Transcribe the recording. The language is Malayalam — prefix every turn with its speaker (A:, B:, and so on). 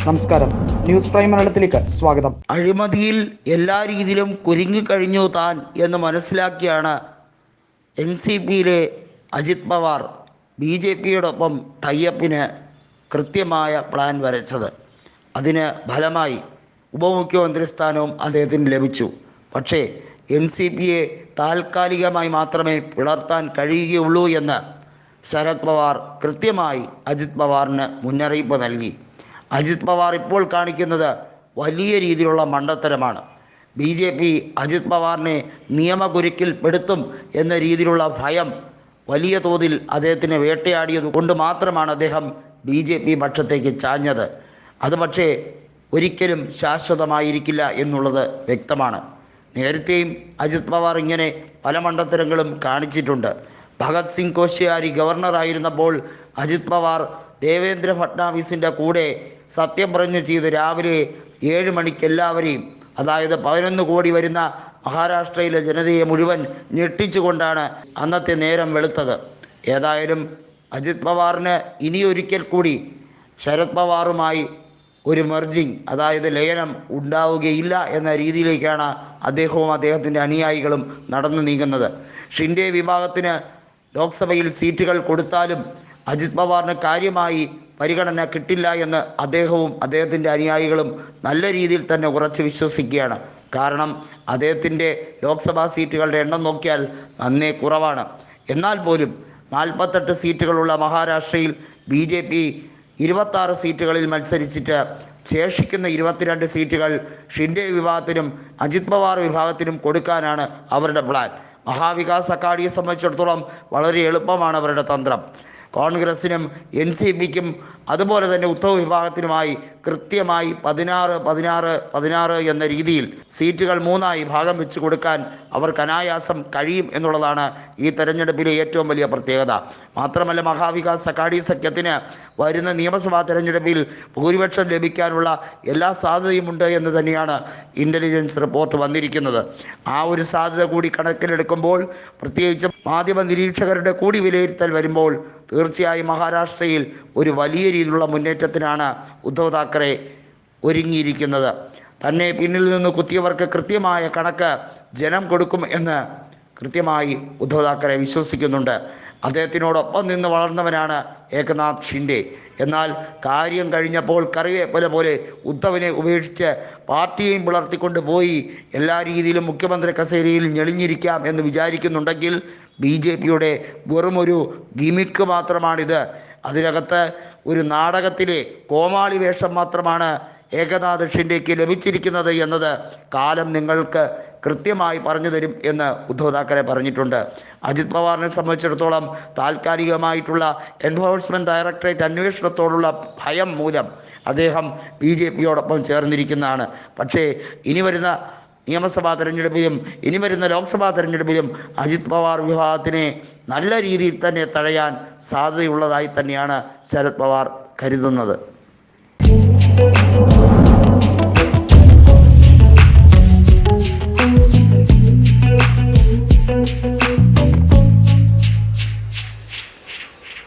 A: നമസ്കാരം, ന്യൂസ് പ്രൈം മലയാളത്തിലേക്ക് സ്വാഗതം.
B: അഴിമതിയിൽ എല്ലാ രീതിയിലും കുരുങ്ങിക്കഴിഞ്ഞു താൻ എന്ന് മനസ്സിലാക്കിയാണ് NCPയിലെ അജിത് പവാർ BJPയോടൊപ്പം ടൈഅപ്പിന് കൃത്യമായ പ്ലാൻ വരച്ചത്. അതിന് ഫലമായി ഉപമുഖ്യമന്ത്രി സ്ഥാനവും അദ്ദേഹത്തിന് ലഭിച്ചു. പക്ഷേ NCPയെ താൽക്കാലികമായി മാത്രമേ പിളർത്താൻ കഴിയുകയുള്ളൂ എന്ന് ശരത് പവാർ കൃത്യമായി അജിത് പവാറിന് മുന്നറിയിപ്പ് നൽകി. അജിത് പവാർ ഇപ്പോൾ കാണിക്കുന്നത് വലിയ രീതിയിലുള്ള മണ്ടത്തരമാണ്. BJP അജിത് പവാറിനെ നിയമകുരുക്കിൽ പെടുത്തും എന്ന രീതിയിലുള്ള ഭയം വലിയ തോതിൽ അദ്ദേഹത്തിന് വേട്ടയാടിയത് കൊണ്ട് മാത്രമാണ് അദ്ദേഹം BJP പക്ഷത്തേക്ക് ചാഞ്ഞത്. അത് പക്ഷേ ഒരിക്കലും ശാശ്വതമായിരിക്കില്ല എന്നുള്ളത് വ്യക്തമാണ്. നേരത്തെയും അജിത് പവാർ ഇങ്ങനെ പല മണ്ടത്തരങ്ങളും കാണിച്ചിട്ടുണ്ട്. ഭഗത് സിംഗ് കോശ്യാരി ഗവർണറായിരുന്നപ്പോൾ അജിത് പവാർ ദേവേന്ദ്ര ഫട്നാവിസിൻ്റെ കൂടെ സത്യപ്രതിജ്ഞ ചെയ്ത് രാവിലെ 7 മണിക്ക് എല്ലാവരെയും, അതായത് 11 കോടി വരുന്ന മഹാരാഷ്ട്രയിലെ ജനതയെ മുഴുവൻ ഞെട്ടിച്ചുകൊണ്ടാണ് അന്നത്തെ നേരം വെളുത്തത്. ഏതായാലും അജിത് പവാറിന് ഇനിയൊരിക്കൽ കൂടി ശരത് പവാറുമായി ഒരു മെർജിങ്, അതായത് ലയനം ഉണ്ടാവുകയില്ല എന്ന രീതിയിലേക്കാണ് അദ്ദേഹവും അദ്ദേഹത്തിൻ്റെ അനുയായികളും നടന്നു നീങ്ങുന്നത്. ഷിൻഡെ വിഭാഗത്തിന് ലോക്സഭയിൽ സീറ്റുകൾ കൊടുത്താലും അജിത് പവാറിന് കാര്യമായി പരിഗണന കിട്ടില്ല എന്ന് അദ്ദേഹവും അദ്ദേഹത്തിൻ്റെ അനുയായികളും നല്ല രീതിയിൽ തന്നെ ഉറച്ച് വിശ്വസിക്കുകയാണ്. കാരണം അദ്ദേഹത്തിൻ്റെ ലോക്സഭാ സീറ്റുകളുടെ എണ്ണം നോക്കിയാൽ നന്നേ കുറവാണ്. എന്നാൽ പോലും 48 സീറ്റുകളുള്ള മഹാരാഷ്ട്രയിൽ BJP 26 സീറ്റുകളിൽ മത്സരിച്ചിട്ട് ശേഷിക്കുന്ന 22 സീറ്റുകൾ ഷിൻഡെ വിഭാഗത്തിനും അജിത് പവാർ വിഭാഗത്തിനും കൊടുക്കാനാണ് അവരുടെ പ്ലാൻ. മഹാവികാസ് അഘാഡിയെ സംബന്ധിച്ചിടത്തോളം വളരെ എളുപ്പമാണ് അവരുടെ തന്ത്രം. കോൺഗ്രസിനും NCPക്കും അതുപോലെ തന്നെ ഉദ്ധവ് വിഭാഗത്തിനുമായി കൃത്യമായി 16 എന്ന രീതിയിൽ സീറ്റുകൾ 3ആയി ഭാഗം വെച്ച് കൊടുക്കാൻ അവർക്ക് അനായാസം കഴിയും എന്നുള്ളതാണ് ഈ തെരഞ്ഞെടുപ്പിലെ ഏറ്റവും വലിയ പ്രത്യേകത. മാത്രമല്ല, മഹാവികാസ് അഘാഡി സഖ്യത്തിന് വരുന്ന നിയമസഭാ തെരഞ്ഞെടുപ്പിൽ ഭൂരിപക്ഷം ലഭിക്കാനുള്ള എല്ലാ സാധ്യതയുമുണ്ട് എന്ന് തന്നെയാണ് ഇൻ്റലിജൻസ് റിപ്പോർട്ട് വന്നിരിക്കുന്നത്. ആ ഒരു സാധ്യത കൂടി കണക്കിലെടുക്കുമ്പോൾ, പ്രത്യേകിച്ച് മാധ്യമ നിരീക്ഷകരുടെ കൂടി വിലയിരുത്തൽ വരുമ്പോൾ, തീർച്ചയായും മഹാരാഷ്ട്രയിൽ ഒരു വലിയ രീതിയിലുള്ള മുന്നേറ്റത്തിനാണ് ഉദ്ധവ് താക്കറെ ഒരുങ്ങിയിരിക്കുന്നത്. തന്നെ പിന്നിൽ നിന്ന് കുത്തിയവർക്ക് കൃത്യമായ കണക്ക് ജനം കൊടുക്കും എന്ന് കൃത്യമായി ഉദ്ധവ് താക്കറെ വിശ്വസിക്കുന്നുണ്ട്. അദ്ദേഹത്തിനോടൊപ്പം നിന്ന് വളർന്നവനാണ് ഏകനാഥ് ഷിൻഡെ. എന്നാൽ കാര്യം കഴിഞ്ഞപ്പോൾ കറിവേപ്പില പോലെ ഉദ്ധവിനെ ഉപേക്ഷിച്ച് പാർട്ടിയെയും പിളർത്തിക്കൊണ്ട് പോയി എല്ലാ രീതിയിലും മുഖ്യമന്ത്രി കസേരയിൽ ഞെളിഞ്ഞിരിക്കാം എന്ന് വിചാരിക്കുന്നുണ്ടെങ്കിൽ BJPയുടെ വെറുമൊരു ഗിമിക്ക് മാത്രമാണിത്. അതിനകത്ത് ഒരു നാടകത്തിലെ കോമാളി വേഷം മാത്രമാണ് ഏകനാഥ് ഷിൻഡെക്ക് ലഭിച്ചിരിക്കുന്നത് എന്നത് കാലം നിങ്ങൾക്ക് കൃത്യമായി പറഞ്ഞു തരും എന്ന് ഉദ്ധവ് താക്കറെ പറഞ്ഞിട്ടുണ്ട്. അജിത് പവാറിനെ സംബന്ധിച്ചിടത്തോളം താൽക്കാലികമായിട്ടുള്ള എൻഫോഴ്സ്മെൻറ്റ് ഡയറക്ടറേറ്റ് അന്വേഷണത്തോടുള്ള ഭയം മൂലം അദ്ദേഹം BJPയോടൊപ്പം ചേർന്നിരിക്കുന്നതാണ്. പക്ഷേ ഇനി വരുന്ന നിയമസഭാ തെരഞ്ഞെടുപ്പിലും ഇനി വരുന്ന ലോക്സഭാ തെരഞ്ഞെടുപ്പിലും അജിത് പവാർ വിഭാഗത്തിനെ നല്ല രീതിയിൽ തന്നെ തടയാൻ സാധ്യതയുള്ളതായി തന്നെയാണ് ശരത് പവാർ കരുതുന്നത്.